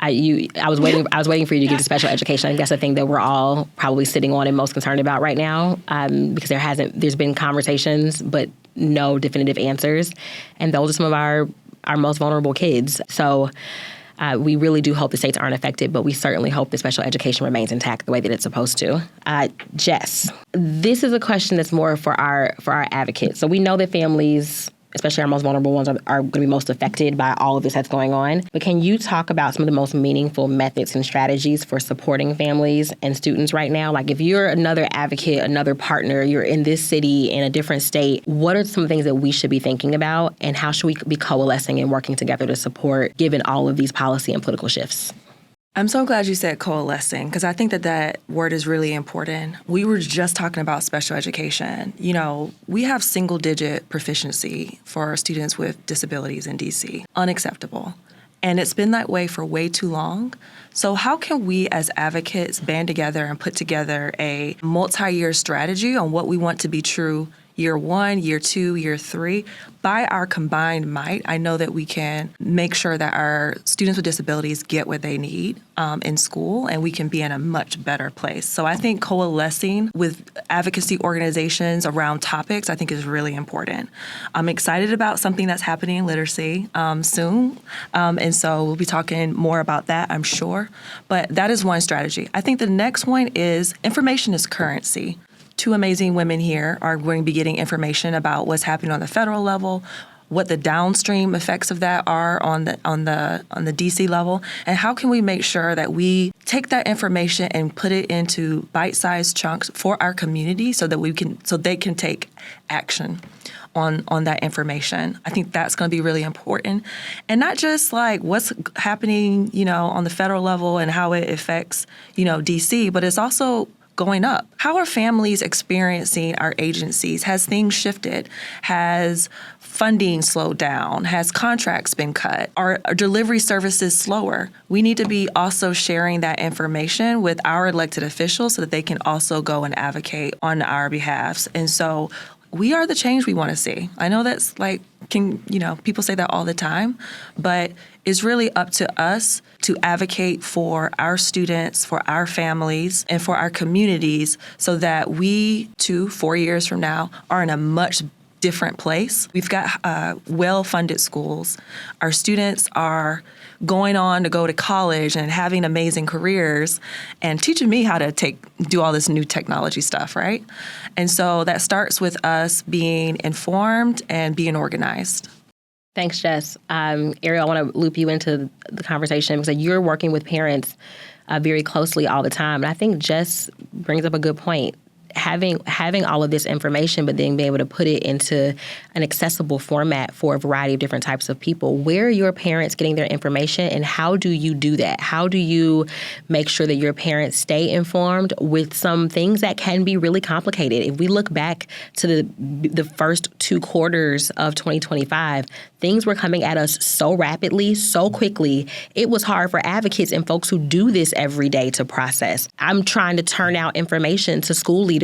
Speaker 1: was waiting for you to get to special education. I think that's the thing that we're all probably sitting on and most concerned about right now, because there's been conversations, but no definitive answers. And those are some of our most vulnerable kids. So we really do hope the states aren't affected, but we certainly hope that special education remains intact the way that it's supposed to. Jess, this is a question that's more for our advocates. So we know that families, especially our most vulnerable ones, are going to be most affected by all of this that's going on. But can you talk about some of the most meaningful methods and strategies for supporting families and students right now? Like if you're another advocate, another partner, you're in this city, in a different state, what are some things that we should be thinking about, and how should we be coalescing and working together to support given all of these policy and political shifts?
Speaker 3: I'm so glad you said coalescing, because I think that word is really important. We were just talking about special education. You know, we have single-digit proficiency for our students with disabilities in D.C. Unacceptable. And it's been that way for way too long. So how can we as advocates band together and put together a multi-year strategy on what we want to be true year 1, year 2, year 3. By our combined might, I know that we can make sure that our students with disabilities get what they need in school, and we can be in a much better place. So I think coalescing with advocacy organizations around topics, I think, is really important. I'm excited about something that's happening in literacy soon, and so we'll be talking more about that, I'm sure. But that is one strategy. I think the next one is information is currency. Two amazing women here are going to be getting information about what's happening on the federal level, what the downstream effects of that are on the DC level, and how can we make sure that we take that information and put it into bite-sized chunks for our community so they can take action on that information. I think that's going to be really important. And not just like what's happening, on the federal level and how it affects, DC, but it's also going up. How are families experiencing our agencies? Has things shifted? Has funding slowed down? Has contracts been cut? Are delivery services slower? We need to be also sharing that information with our elected officials so that they can also go and advocate on our behalfs. And so we are the change we want to see. I know that's people say that all the time, but it's really up to us to advocate for our students, for our families, and for our communities so that we, 4 years from now, are in a much different place. We've got well-funded schools. Our students are going on to go to college and having amazing careers and teaching me how to do all this new technology stuff, right? And so that starts with us being informed and being organized.
Speaker 1: Thanks, Jess. Ariel, I want to loop you into the conversation because you're working with parents very closely all the time. And I think Jess brings up a good point. Having all of this information, but then being able to put it into an accessible format for a variety of different types of people. Where are your parents getting their information, and how do you do that? How do you make sure that your parents stay informed with some things that can be really complicated? If we look back to the first 2 quarters of 2025, things were coming at us so rapidly, so quickly. It was hard for advocates and folks who do this every day to process. I'm trying to turn out information to school leaders,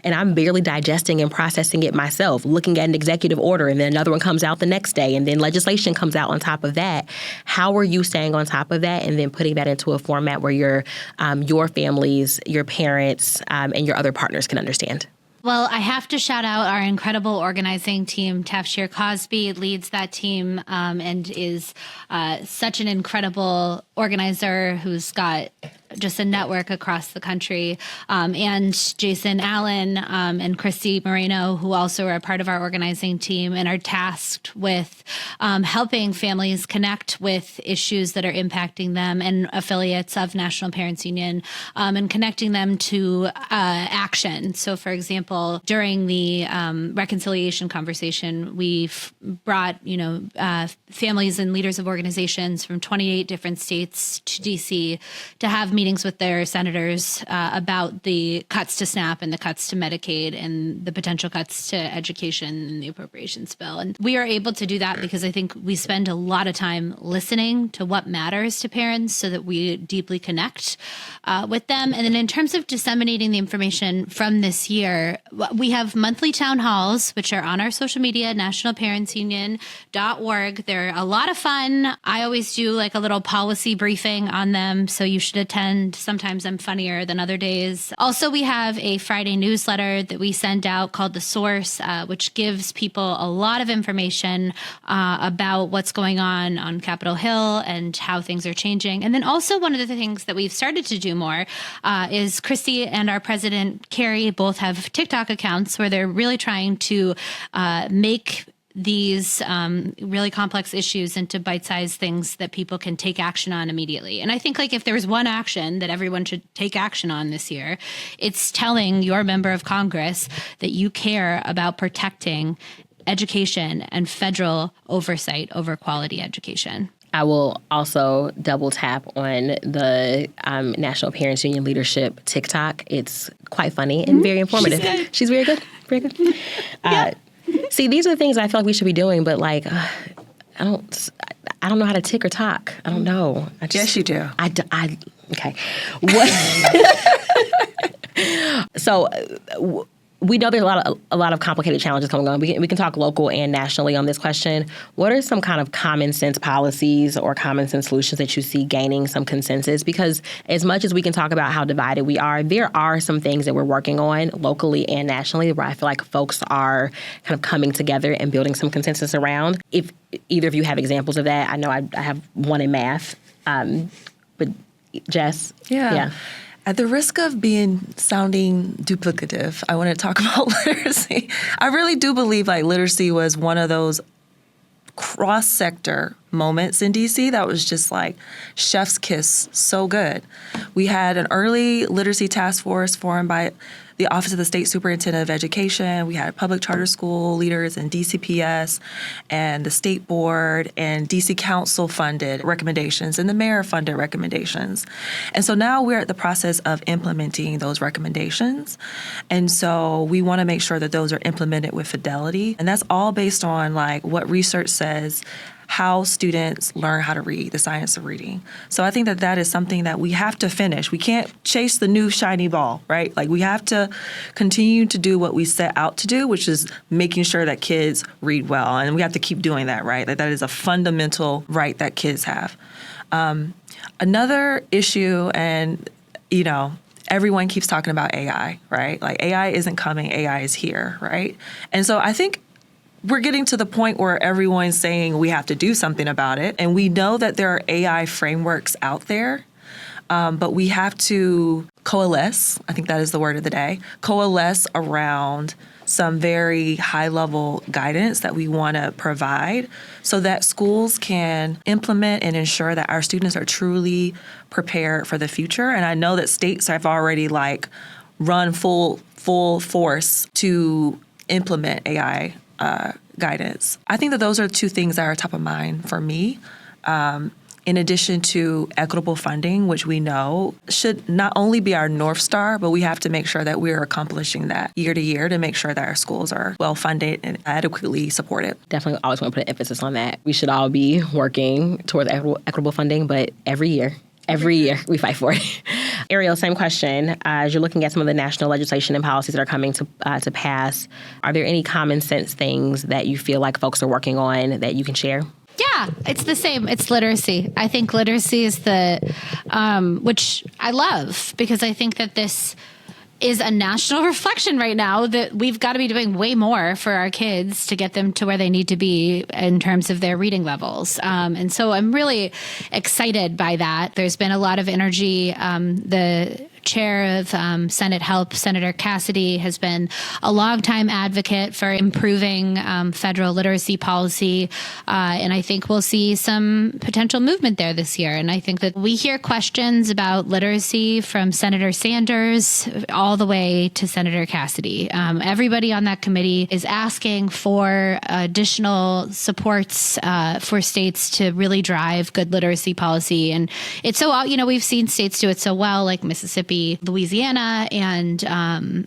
Speaker 1: and I'm barely digesting and processing it myself, looking at an executive order, and then another one comes out the next day, and then legislation comes out on top of that. How are you staying on top of that and then putting that into a format where your families, your parents, and your other partners can understand?
Speaker 2: Well, I have to shout out our incredible organizing team. Tafshir Cosby leads that team and is such an incredible organizer who's got just a network across the country. And Jason Allen and Christy Moreno, who also are a part of our organizing team and are tasked with helping families connect with issues that are impacting them and affiliates of National Parents Union and connecting them to action. So, for example, during the reconciliation conversation, we've brought, families and leaders of organizations from 28 different states to DC to have meetings with their senators about the cuts to SNAP and the cuts to Medicaid and the potential cuts to education and the appropriations bill. And we are able to do that because I think we spend a lot of time listening to what matters to parents so that we deeply connect with them. And then in terms of disseminating the information from this year, we have monthly town halls, which are on our social media, nationalparentsunion.org. They're a lot of fun. I always do like a little policy briefing on them, so you should attend. Sometimes I'm funnier than other days. Also, we have a Friday newsletter that we send out called The Source, which gives people a lot of information about what's going on Capitol Hill and how things are changing. And then also one of the things that we've started to do more is Christy and our president, Carrie, both have TikTok accounts where they're really trying to make these really complex issues into bite-sized things that people can take action on immediately. And I think like if there's one action that everyone should take action on this year, it's telling your member of Congress that you care about protecting education and federal oversight over quality education.
Speaker 1: I will also double tap on the National Parents Union Leadership TikTok. It's quite funny and very informative. She's very good. Very good.
Speaker 2: Yeah.
Speaker 1: See, these are the things I feel like we should be doing, but like, I don't know how to tick or talk. I don't know.
Speaker 3: Yes, you do.
Speaker 1: Okay. What? So we know there's a lot of complicated challenges going on. We can talk local and nationally on this question. What are some kind of common sense policies or common sense solutions that you see gaining some consensus? Because as much as we can talk about how divided we are, there are some things that we're working on locally and nationally where I feel like folks are kind of coming together and building some consensus around. If either of you have examples of that, I know I have one in math, but Jess?
Speaker 3: Yeah. At the risk of sounding duplicative, I want to talk about literacy. I really do believe like literacy was one of those cross-sector moments in DC that was just like chef's kiss, so good. We had an early literacy task force formed by the Office of the State Superintendent of Education. We had public charter school leaders and DCPS and the state board and DC Council funded recommendations and the mayor funded recommendations. And so now we're at the process of implementing those recommendations. And so we want to make sure that those are implemented with fidelity. And that's all based on like what research says how students learn how to read, the science of reading. So I think that that is something that we have to finish. We can't chase the new shiny ball, right? Like we have to continue to do what we set out to do, which is making sure that kids read well. And we have to keep doing that, right? That is a fundamental right that kids have. Another issue, and everyone keeps talking about AI, right? Like AI isn't coming, AI is here, right? And so I think we're getting to the point where everyone's saying we have to do something about it. And we know that there are AI frameworks out there, but we have to coalesce, I think that is the word of the day, coalesce around some very high-level guidance that we want to provide so that schools can implement and ensure that our students are truly prepared for the future. And I know that states have already run full force to implement AI guidance. I think that those are two things that are top of mind for me, in addition to equitable funding, which we know should not only be our North Star, but we have to make sure that we're accomplishing that year to year to make sure that our schools are well funded and adequately supported.
Speaker 1: Definitely always want to put an emphasis on that. We should all be working towards equitable funding, but every year we fight for it. Ariel, same question. As you're looking at some of the national legislation and policies that are coming to pass, are there any common sense things that you feel like folks are working on that you can share?
Speaker 2: Yeah, it's the same. It's literacy. I think literacy is which I love because I think that this is a national reflection right now that we've got to be doing way more for our kids to get them to where they need to be in terms of their reading levels. And so I'm really excited by that. There's been a lot of energy. The chair of Senate Help, Senator Cassidy, has been a longtime advocate for improving federal literacy policy. And I think we'll see some potential movement there this year. And I think that we hear questions about literacy from Senator Sanders all the way to Senator Cassidy. Everybody on that committee is asking for additional supports for states to really drive good literacy policy. And it's so, we've seen states do it so well, like Mississippi, Louisiana, and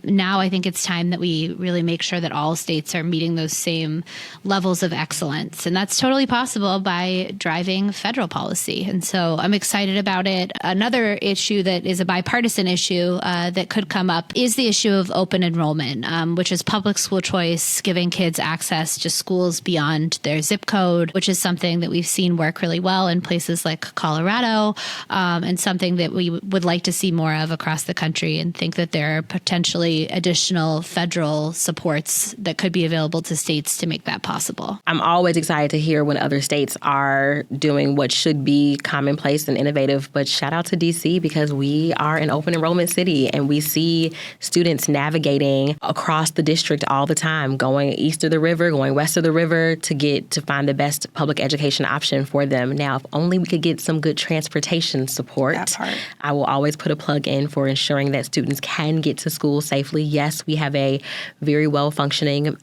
Speaker 2: now I think it's time that we really make sure that all states are meeting those same levels of excellence. And that's totally possible by driving federal policy. And so I'm excited about it. Another issue that is a bipartisan issue that could come up is the issue of open enrollment, which is public school choice, giving kids access to schools beyond their zip code, which is something that we've seen work really well in places like Colorado, and something that we would like to see more of across the country, and think that there are potentially additional federal supports that could be available to states to make that possible.
Speaker 1: I'm always excited to hear when other states are doing what should be commonplace and innovative, but shout out to DC because we are an open enrollment city and we see students navigating across the district all the time, going east of the river, going west of the river to find the best public education option for them. Now, if only we could get some good transportation support, I will always put a plug in for ensuring that students can get to school safely. Yes, we have a very well-functioning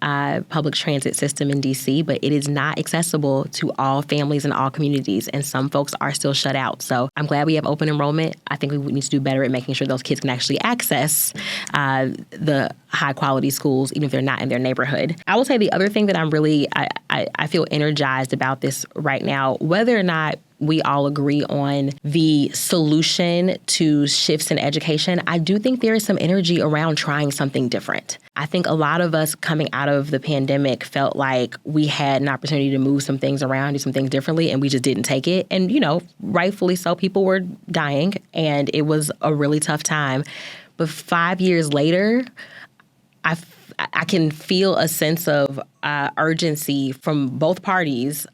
Speaker 1: public transit system in D.C., but it is not accessible to all families and all communities, and some folks are still shut out. So I'm glad we have open enrollment. I think we need to do better at making sure those kids can actually access the high quality schools, even if they're not in their neighborhood. I will say the other thing that I feel energized about this right now, whether or not we all agree on the solution to shifts in education, I do think there is some energy around trying something different. I think a lot of us coming out of the pandemic felt like we had an opportunity to move some things around, do some things differently, and we just didn't take it. And, rightfully so, people were dying, and it was a really tough time. But 5 years later, I can feel a sense of urgency from both parties,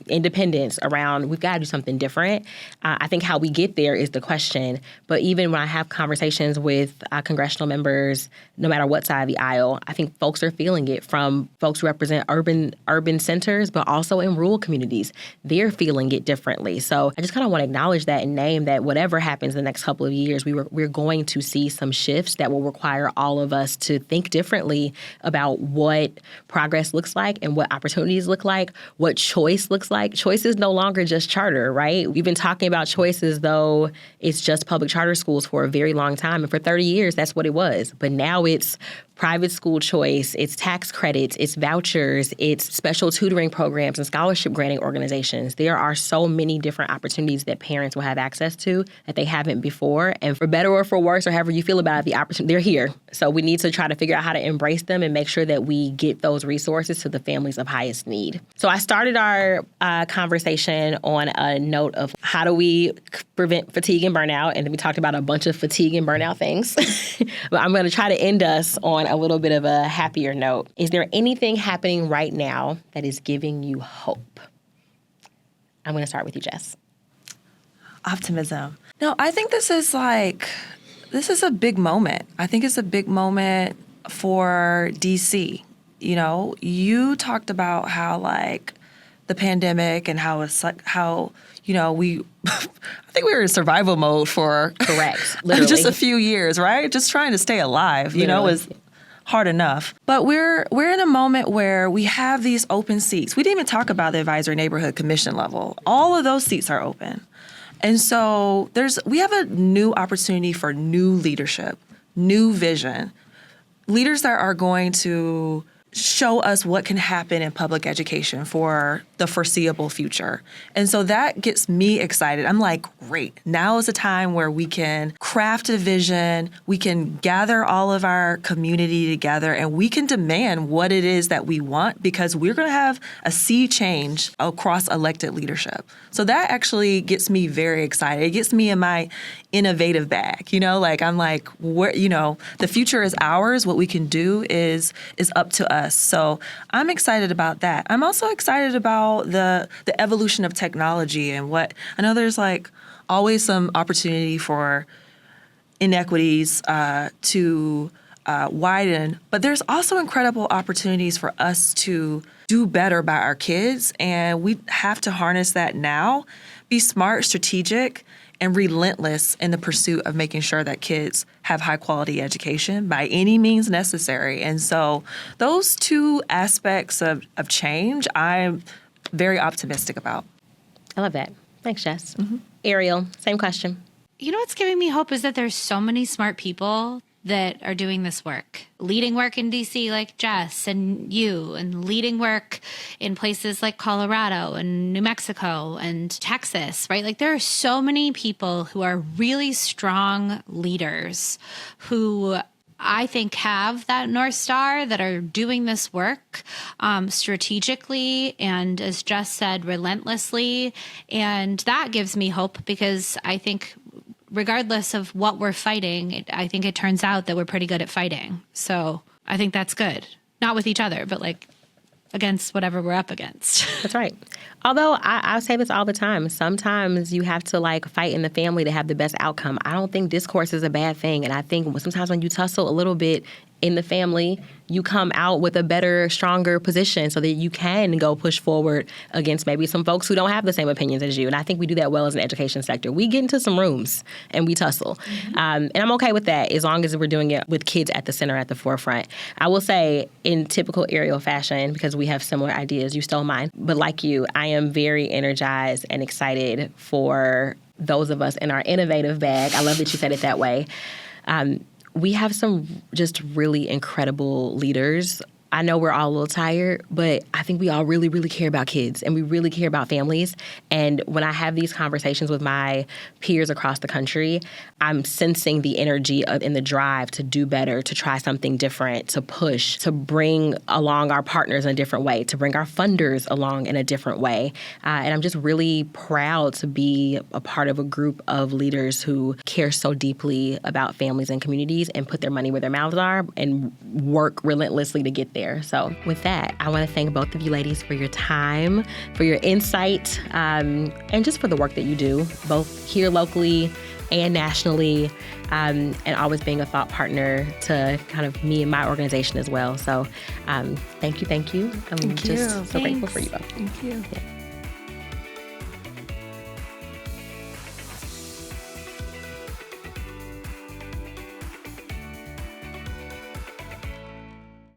Speaker 1: independence around we've got to do something different. I think how we get there is the question. But even when I have conversations with congressional members, no matter what side of the aisle, I think folks are feeling it from folks who represent urban centers, but also in rural communities. They're feeling it differently. So I just kind of want to acknowledge that and name that whatever happens in the next couple of years, we're going to see some shifts that will require all of us to think differently about what progress looks like and what opportunities look like, what choice looks like. Choice is no longer just charter, right? We've been talking about choice as though it's just public charter schools for a very long time. And for 30 years, that's what it was. But now it's private school choice, it's tax credits, it's vouchers, it's special tutoring programs and scholarship granting organizations. There are so many different opportunities that parents will have access to that they haven't before. And for better or for worse, or however you feel about it, the opportunity, they're here. So we need to try to figure out how to embrace them and make sure that we get those resources to the families of highest need. So I started our conversation on a note of how do we prevent fatigue and burnout, and then we talked about a bunch of fatigue and burnout things. But I'm going to try to end us on a little bit of a happier note. Is there anything happening right now that is giving you hope? I'm going to start with you, Jess.
Speaker 3: Optimism. No, I think this is a big moment. I think it's a big moment for DC. You talked about how the pandemic and how it's we I think we were in survival mode for
Speaker 1: correct, literally
Speaker 3: just a few years, right? Just trying to stay alive, was hard enough. But we're in a moment where we have these open seats. We didn't even talk about the advisory neighborhood commission level. All of those seats are open. And so we have a new opportunity for new leadership, new vision, leaders that are going to show us what can happen in public education for the foreseeable future. And so that gets me excited. I'm like, great. Now is a time where we can craft a vision, we can gather all of our community together, and we can demand what it is that we want, because we're going to have a sea change across elected leadership. So that actually gets me very excited. It gets me in my innovative bag. I'm like, the future is ours. What we can do is up to us. So I'm excited about that. I'm also excited about the evolution of technology and what I know. There's always some opportunity for inequities to widen, but there's also incredible opportunities for us to do better by our kids, and we have to harness that now, be smart, strategic, and relentless in the pursuit of making sure that kids have high quality education by any means necessary. And so those two aspects of change, I'm very optimistic about.
Speaker 1: I love that. Thanks, Jess. Mm-hmm. Ariel, same question.
Speaker 2: What's giving me hope is that there's so many smart people that are doing this work, leading work in DC like Jess and you, and leading work in places like Colorado and New Mexico and Texas, right? There are so many people who are really strong leaders who I think have that North Star, that are doing this work strategically and, as Jess said, relentlessly. And that gives me hope, because I think regardless of what we're fighting, I think it turns out that we're pretty good at fighting. So I think that's good. Not with each other, but against whatever we're up against.
Speaker 1: That's right. Although I say this all the time, sometimes you have to fight in the family to have the best outcome. I don't think discourse is a bad thing. And I think sometimes when you tussle a little bit in the family, you come out with a better, stronger position so that you can go push forward against maybe some folks who don't have the same opinions as you. And I think we do that well as an education sector. We get into some rooms and we tussle. Mm-hmm. And I'm okay with that as long as we're doing it with kids at the center, at the forefront. I will say, in typical Ariel fashion, because we have similar ideas, you stole mine, but like you, I am very energized and excited for those of us in our innovative bag. I love that you said it that way. We have some just really incredible leaders. I know we're all a little tired, but I think we all really, really care about kids and we really care about families. And when I have these conversations with my peers across the country, I'm sensing the energy and the drive to do better, to try something different, to push, to bring along our partners in a different way, to bring our funders along in a different way. And I'm just really proud to be a part of a group of leaders who care so deeply about families and communities and put their money where their mouths are and work relentlessly to get there. So with that, I want to thank both of you ladies for your time, for your insight, and just for the work that you do, both here locally and nationally, and always being a thought partner to kind of me and my organization as well. So thank you. I'm
Speaker 3: Thank
Speaker 1: just
Speaker 3: you.
Speaker 1: so grateful for you both.
Speaker 3: Thank you.
Speaker 1: Yeah.